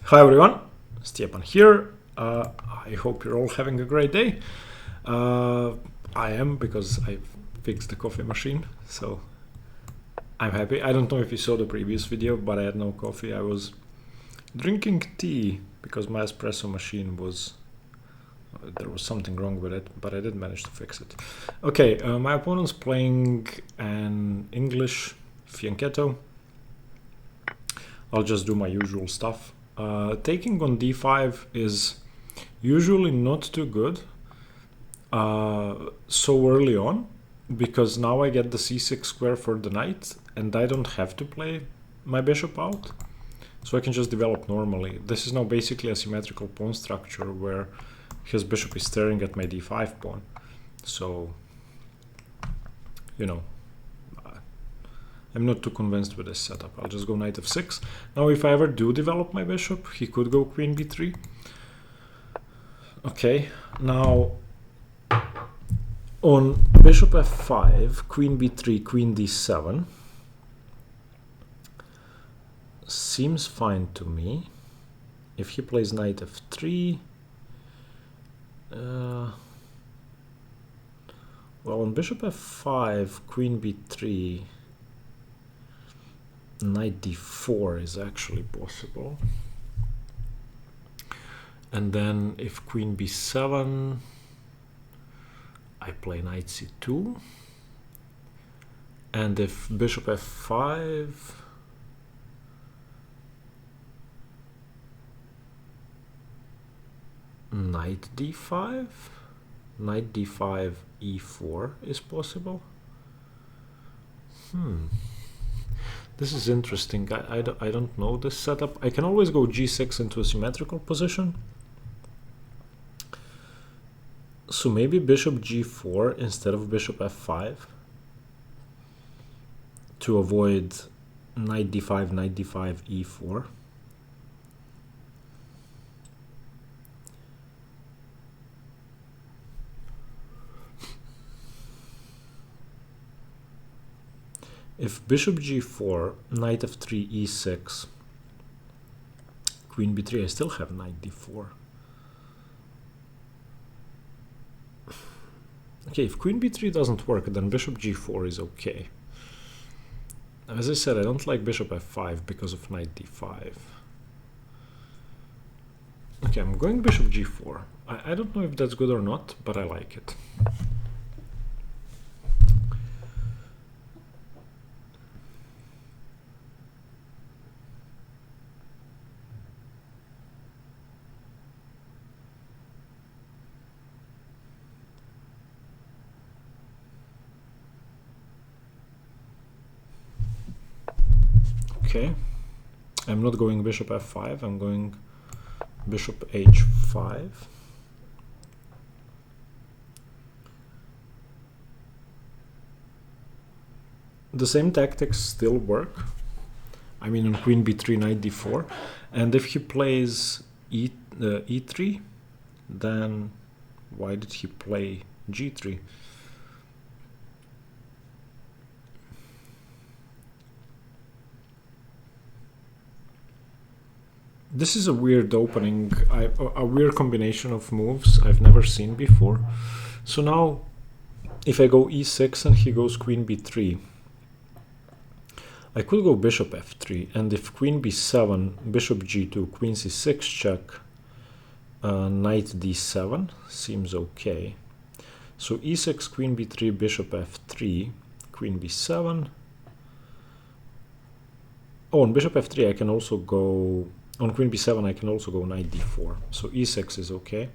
Hi everyone, Stepan here. I hope you're all having a great day. I am, because I fixed the coffee machine, so I'm happy. I don't know if you saw the previous video, but I had no coffee. I was drinking tea because my espresso machine was, there was something wrong with it, but I did manage to fix it. Okay, my opponent's playing an English fianchetto. I'll just do my usual stuff. Taking on d5 is usually not too good so early on, because now I get the c6 square for the knight and I don't have to play my bishop out, so I can just develop normally. This is now basically a symmetrical pawn structure where his bishop is staring at my d5 pawn, so you know, I'm not too convinced with this setup. I'll just go knight f6. Now if I ever do develop my bishop, he could go queen b3. Okay, now on bishop f5, queen b3, queen d7 seems fine to me. If he plays knight f3, well, on bishop f5, queen b3, knight d4 is actually possible. And then if queen b7, I play knight c2. And if bishop f5, knight d5, knight d5, e4 is possible. This is interesting. I don't know this setup. I can always go g6 into a symmetrical position. So maybe bishop g4 instead of bishop f5 to avoid knight d5, e4. If bishop g4, knight f3, e6, queen b3, I still have knight d4. Okay, if queen b3 doesn't work, then bishop g4 is okay. As I said, I don't like bishop f5 because of knight d5. Okay, I'm going bishop g4. I don't know if that's good or not, but I like it. Okay, I'm not going bishop f5, I'm going bishop h5. The same tactics still work. I mean, on queen b3, knight d4. And if he plays e3, then why did he play g3? This is a weird opening, a weird combination of moves I've never seen before. So now, if I go e6 and he goes queen b3, I could go bishop f3, and if queen b7, bishop g2, queen c6 check, knight d7 seems okay. So e6, queen b3, bishop f3, queen b7. Oh, on bishop f3 I can also go, on queen b7 I can also go knight d4. So e6 is okay.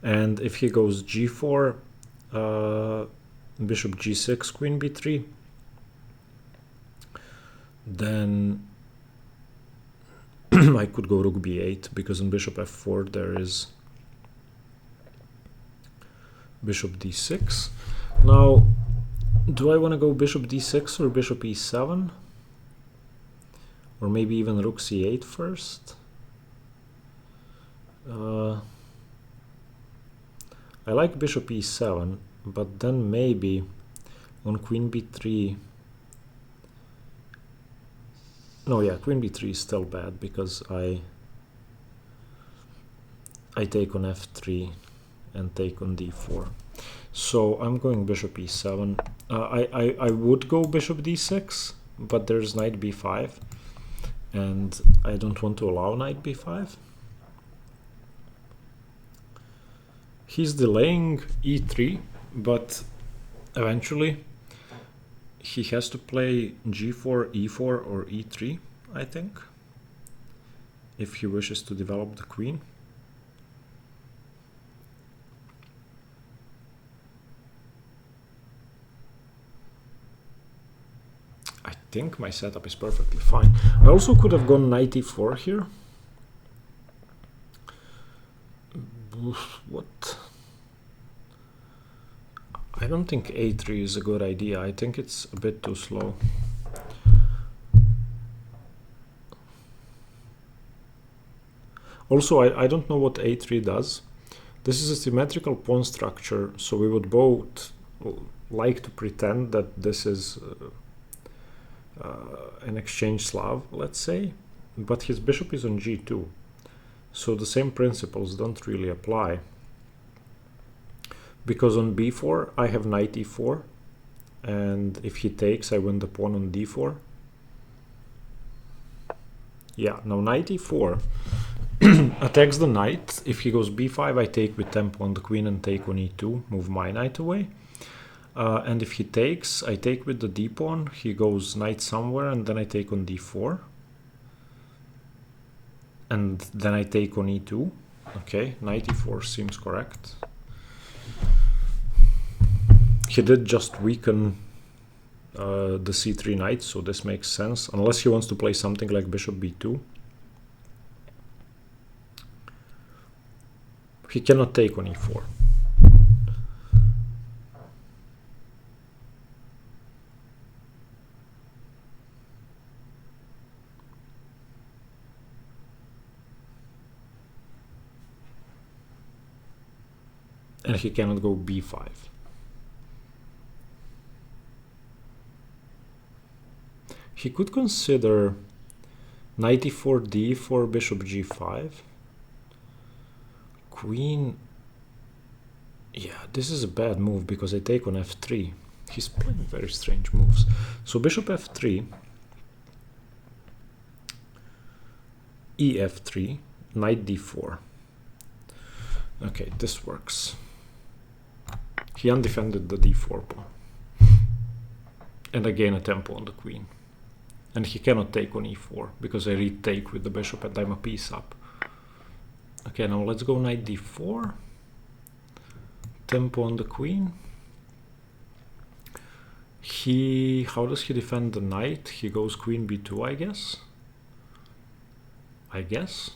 And if he goes g4, bishop g6, queen b3, then I could go rook b8, because on bishop f4 there is bishop d6. Now, do I want to go bishop d6 or bishop e7? Or maybe even rook c8 first? I like bishop e7, but then maybe on queen b3 No, yeah, queen b3 is still bad because I take on f3 and take on d4. So I'm going bishop e7. I would go bishop d6, but there's knight b5, and I don't want to allow knight b5. He's delaying e3, but eventually he has to play g4, e4, or e3, I think, if he wishes to develop the queen. I think my setup is perfectly fine. I also could have gone knight e4 here. What? I don't think a3 is a good idea. I think it's a bit too slow. Also, I don't know what a3 does. This is a symmetrical pawn structure, so we would both like to pretend that this is an exchange Slav, let's say, but his bishop is on g2, so the same principles don't really apply, because on b4 I have knight e4, and if he takes I win the pawn on d4. Yeah, now knight e4 attacks the knight. If he goes b5, I take with tempo on the queen and take on e2, move my knight away. And if he takes, I take with the d pawn. He goes knight somewhere, and then I take on d4. And then I take on e2. Okay, knight e4 seems correct. He did just weaken the c3 knight, so this makes sense, unless he wants to play something like bishop b2. He cannot take on e4. And he cannot go b5. He could consider knight e4, d4, bishop g5. Queen. Yeah, this is a bad move because I take on f3. He's playing very strange moves. So bishop f3, ef3, knight d4. Okay, this works. He undefended the d4 pawn. And I gain a tempo on the queen. And he cannot take on e4 because I retake with the bishop and I'm a piece up. Okay, now let's go knight d4. Tempo on the queen. How does he defend the knight? He goes queen b2, I guess.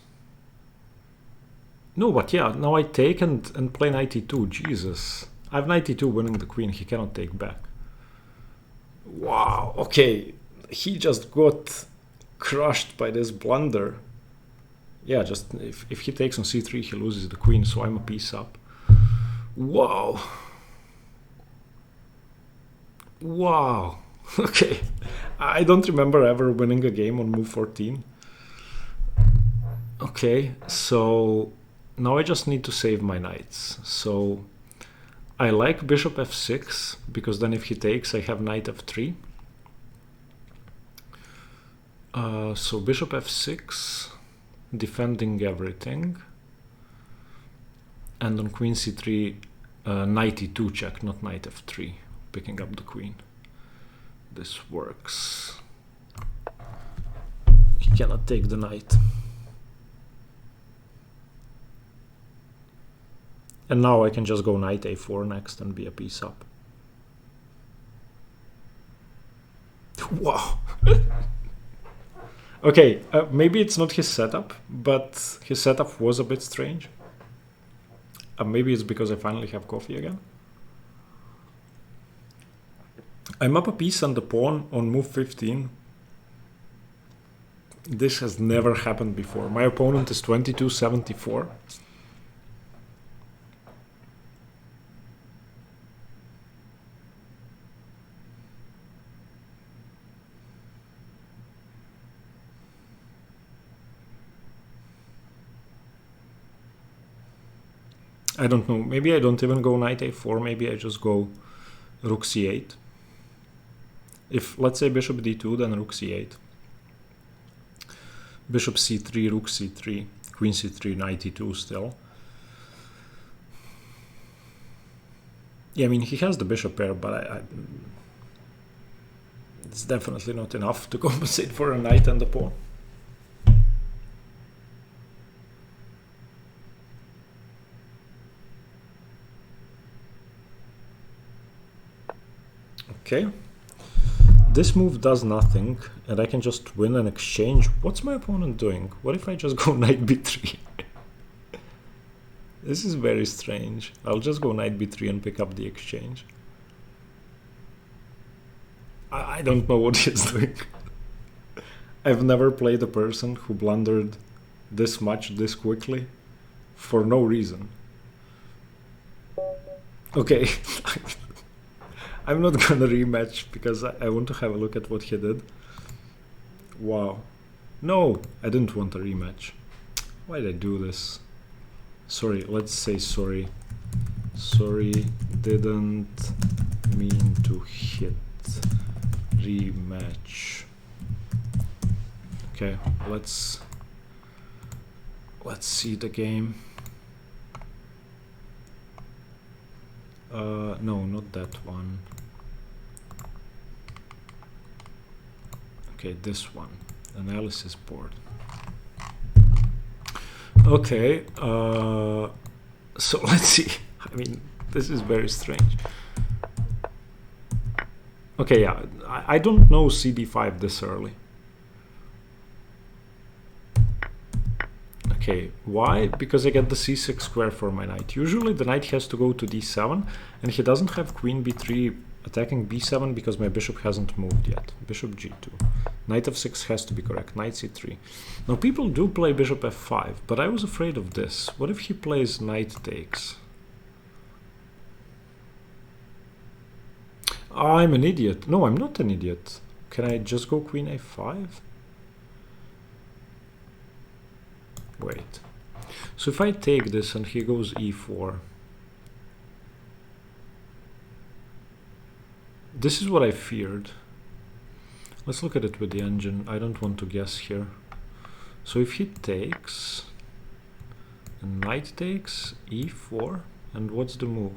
No, but yeah, now I take and play knight e2. Jesus. I have knight e2 winning the queen. He cannot take back. Wow, okay. He just got crushed by this blunder. Yeah, just if he takes on c3, he loses the queen, so I'm a piece up. Wow. Wow. Okay. I don't remember ever winning a game on move 14. Okay, so now I just need to save my knights. So I like bishop f6, because then if he takes, I have knight f3. So bishop f6, defending everything. And on queen c3, knight e2 check, not knight f3, picking up the queen. This works. He cannot take the knight. And now I can just go knight a4 next and be a piece up. Wow. Okay, maybe it's not his setup, but his setup was a bit strange. Maybe it's because I finally have coffee again. I'm up a piece and the pawn on move 15. This has never happened before. My opponent is 2274. I don't know. Maybe I don't even go knight a4. Maybe I just go rook c8. If, let's say, bishop d2, then rook c8. Bishop c3, rook c3, queen c3, knight e2 still. Yeah, I mean, he has the bishop pair, but it's definitely not enough to compensate for a knight and a pawn. Okay. This move does nothing, and I can just win an exchange. What's my opponent doing? What if I just go knight b3? This is very strange. I'll just go knight b3 and pick up the exchange. I don't know what he's doing. I've never played a person who blundered this much this quickly for no reason. Okay. I'm not gonna rematch because I want to have a look at what he did. Wow. No, I didn't want a rematch. Why did I do this? Sorry, let's say sorry. Sorry, didn't mean to hit rematch. Okay, let's see the game. No, not that one. Okay, this one. Analysis board. Okay, so let's see. I mean, this is very strange. Okay, yeah, I don't know CD5 this early. Okay, why? Because I get the c6 square for my knight. Usually the knight has to go to d7, and he doesn't have queen b3 attacking b7 because my bishop hasn't moved yet. Bishop g2. Knight f6 has to be correct. Knight c3. Now people do play bishop f5, but I was afraid of this. What if he plays knight takes? I'm an idiot. No, I'm not an idiot. Can I just go queen a5? Wait. So if I take this and he goes e4, this is what I feared. Let's look at it with the engine. I don't want to guess here. So if he takes, and knight takes, e4, and what's the move?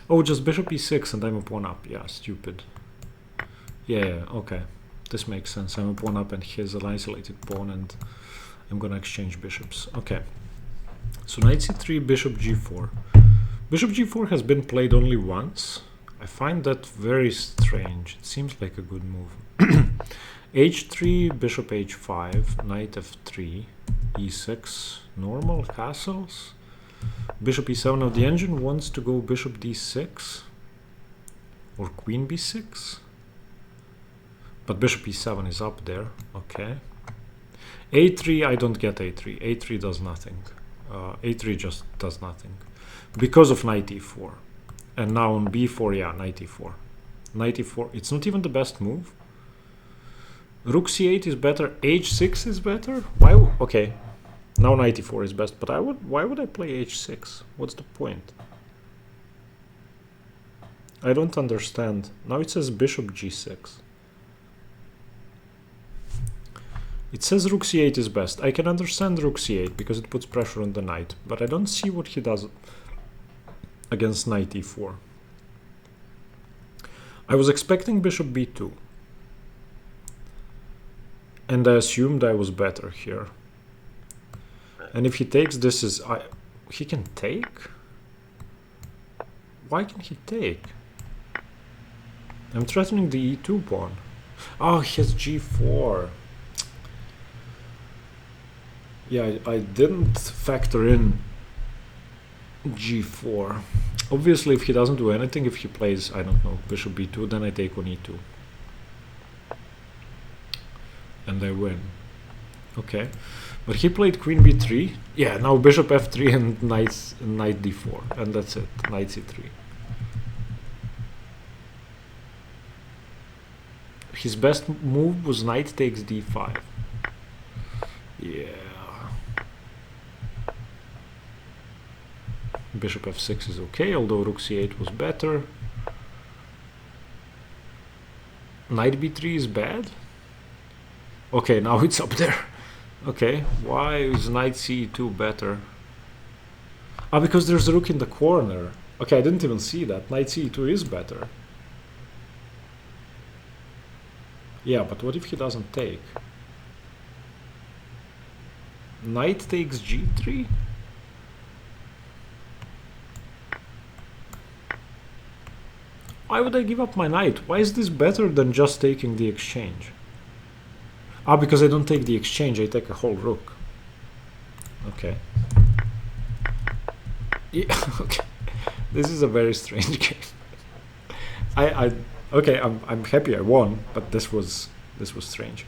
Oh, just bishop e6 and I'm a pawn up. Yeah, stupid. Yeah, okay. This makes sense. I'm a pawn up and he has an isolated pawn and I'm gonna exchange bishops. Okay. So knight c3, bishop g4. Bishop g4 has been played only once. I find that very strange. It seems like a good move. h3, bishop h5, knight f3, e6, normal castles. Bishop e7. Now the engine wants to go bishop d6 or queen b6, but bishop e7 is up there. Okay. a3, I don't get a3. a3 does nothing. a3 just does nothing because of knight e4. And now on b4, yeah, knight e4. Knight e4, it's not even the best move. Rook c8 is better. h6 is better. Why? Okay, now knight e4 is best. But why would I play h6? What's the point? I don't understand. Now it says bishop g6. It says rook c8 is best. I can understand rook c8 because it puts pressure on the knight, but I don't see what he does against knight e4. I was expecting bishop b2, and I assumed I was better here. And if he takes, this is... he can take? Why can he take? I'm threatening the e2 pawn. Oh, he has g4. Yeah, I didn't factor in g4. Obviously, if he doesn't do anything, if he plays, I don't know, bishop b2, then I take on e2. And I win. Okay. But he played queen b3. Yeah, now bishop f3 and knight d4. And that's it. Knight c3. His best move was knight takes d5. Yeah. bishop f6 is okay, although rook c8 was better. Knight b3 is bad. Okay, now it's up there. Okay, why is knight c2 better? Ah, because there's a rook in the corner. Okay, I didn't even see that. Knight c2 is better. Yeah, but what if he doesn't take? Knight takes g3? Why would I give up my knight? Why is this better than just taking the exchange? Ah, because I don't take the exchange, I take a whole rook. Okay. Yeah, okay. This is a very strange game. Okay, I'm happy I won, but this was strange.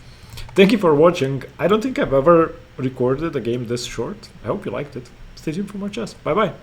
Thank you for watching. I don't think I've ever recorded a game this short. I hope you liked it. Stay tuned for more chess. Bye bye.